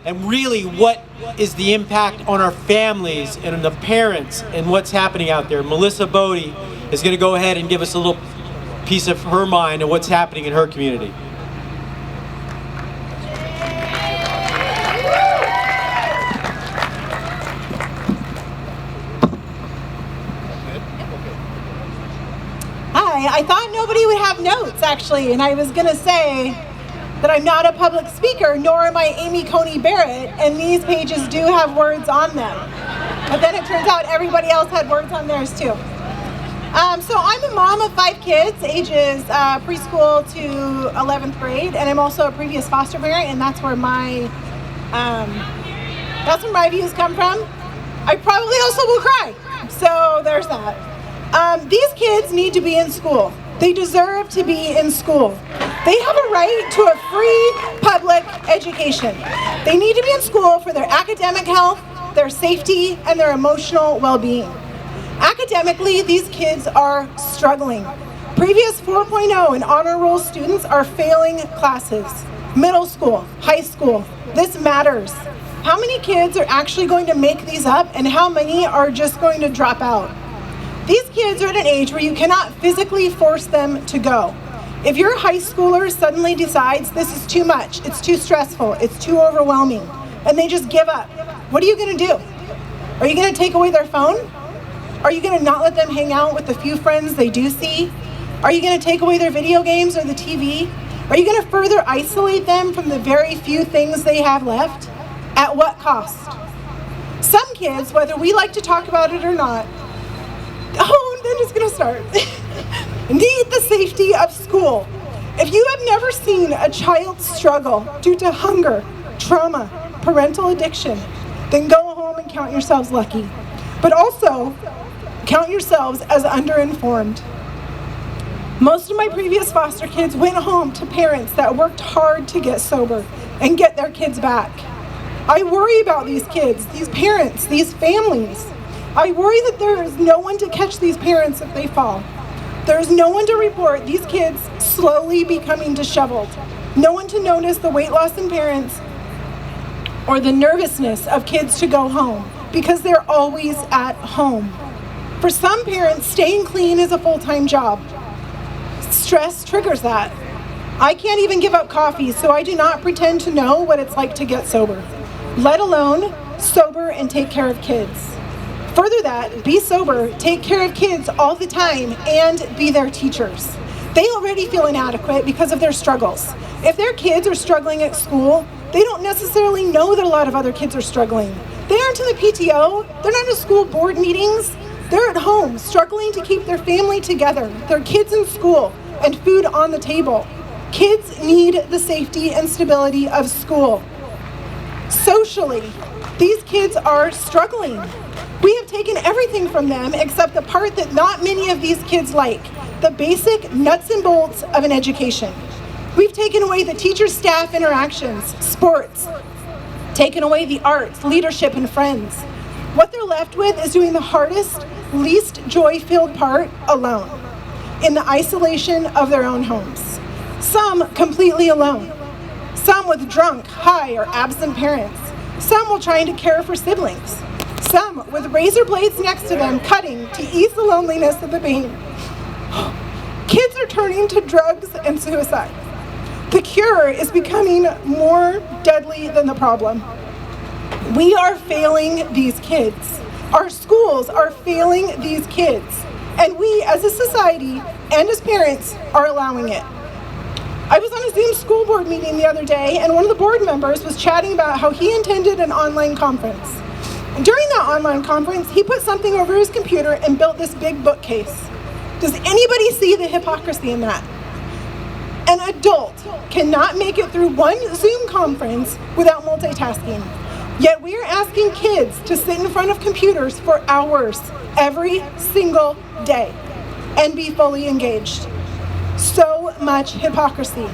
and really what is the impact on our families and the parents and what's happening out there. Melissa Bode is going to go ahead and give us a little piece of her mind and what's happening in her community. Hi, I thought nobody would have notes actually, and I was going to say that I'm not a public speaker, nor am I Amy Coney Barrett, and these pages do have words on them. But then it turns out everybody else had words on theirs too. So I'm a mom of 5 kids, ages preschool to 11th grade, and I'm also a previous foster parent, and that's where my views come from. I probably also will cry, so there's that. These kids need to be in school. They deserve to be in school. They have a right to a free public education. They need to be in school for their academic health, their safety, and their emotional well-being. Academically, these kids are struggling. Previous 4.0 and honor roll students are failing classes. Middle school, high school, this matters. How many kids are actually going to make these up, and how many are just going to drop out? These kids are at an age where you cannot physically force them to go. If your high schooler suddenly decides this is too much, it's too stressful, it's too overwhelming, and they just give up, what are you going to do? Are you going to take away their phone? Are you going to not let them hang out with the few friends they do see? Are you going to take away their video games or the TV? Are you going to further isolate them from the very few things they have left? At what cost? Some kids, whether we like to talk about it or not, I'm just going to start, need the safety of school. If you have never seen a child struggle due to hunger, trauma, parental addiction, then go home and count yourselves lucky. But also, count yourselves as underinformed. Most of my previous foster kids went home to parents that worked hard to get sober and get their kids back. I worry about these kids, these parents, these families. I worry that there is no one to catch these parents if they fall. There is no one to report these kids slowly becoming disheveled. No one to notice the weight loss in parents or the nervousness of kids to go home because they're always at home. For some parents, staying clean is a full-time job. Stress triggers that. I can't even give up coffee, so I do not pretend to know what it's like to get sober, let alone sober and take care of kids. Further that, be sober, take care of kids all the time, and be their teachers. They already feel inadequate because of their struggles. If their kids are struggling at school, they don't necessarily know that a lot of other kids are struggling. They aren't in the PTO, they're not in school board meetings, they're at home struggling to keep their family together, their kids in school, and food on the table. Kids need the safety and stability of school. Socially, these kids are struggling. We have taken everything from them except the part that not many of these kids like, the basic nuts and bolts of an education. We've taken away the teacher-staff interactions, sports, taken away the arts, leadership, and friends. What they're left with is doing the hardest, least joy-filled part alone, in the isolation of their own homes. Some completely alone. Some with drunk, high, or absent parents. Some while trying to care for siblings. Some with razor blades next to them, cutting to ease the loneliness of the pain. Kids are turning to drugs and suicide. The cure is becoming more deadly than the problem. We are failing these kids. Our schools are failing these kids. And we, as a society and as parents, are allowing it. I was on a Zoom school board meeting the other day, and one of the board members was chatting about how he attended an online conference. During that online conference, he put something over his computer and built this big bookcase. Does anybody see the hypocrisy in that? An adult cannot make it through one Zoom conference without multitasking. Yet we are asking kids to sit in front of computers for hours every single day and be fully engaged. So much hypocrisy.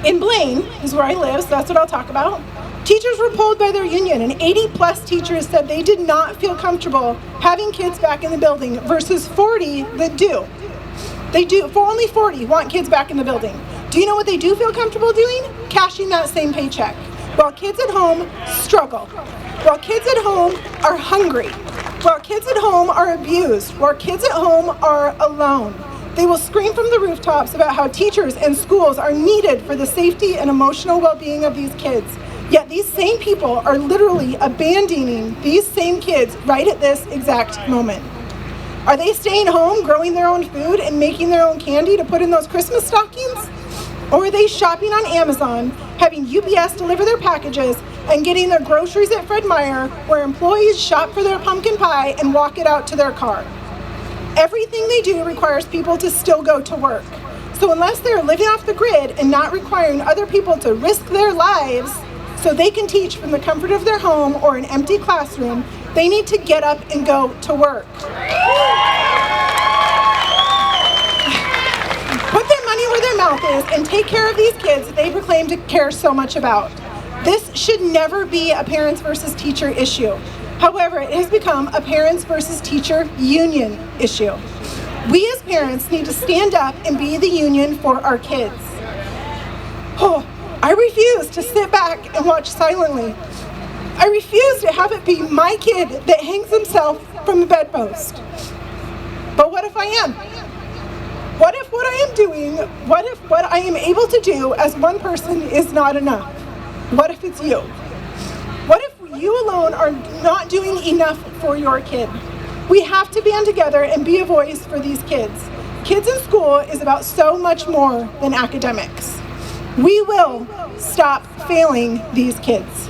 In Blaine is where I live, so that's what I'll talk about. Teachers were polled by their union, and 80+ teachers said they did not feel comfortable having kids back in the building versus 40 that do. They do, for only 40 want kids back in the building. Do you know what they do feel comfortable doing? Cashing that same paycheck. while kids at home struggle, while kids at home are hungry, while kids at home are abused, while kids at home are alone. They will scream from the rooftops about how teachers and schools are needed for the safety and emotional well-being of these kids. Yet these same people are literally abandoning these same kids right at this exact moment. Are they staying home, growing their own food, and making their own candy to put in those Christmas stockings? Or are they shopping on Amazon, having UPS deliver their packages, and getting their groceries at Fred Meyer, where employees shop for their pumpkin pie and walk it out to their car? Everything they do requires people to still go to work. So unless they're living off the grid and not requiring other people to risk their lives so they can teach from the comfort of their home or an empty classroom, they need to get up and go to work. Put their money where their mouth is and take care of these kids that they proclaim to care so much about. This should never be a parents versus teacher issue. However, it has become a parents versus teacher union issue. We as parents need to stand up and be the union for our kids. Oh, I refuse to sit back and watch silently. I refuse to have it be my kid that hangs himself from the bedpost. But what if I am? What if what I am doing, what if what I am able to do as one person is not enough? What if it's you? What if you alone are not doing enough for your kid? We have to band together and be a voice for these kids. Kids in school is about so much more than academics. We will stop failing these kids.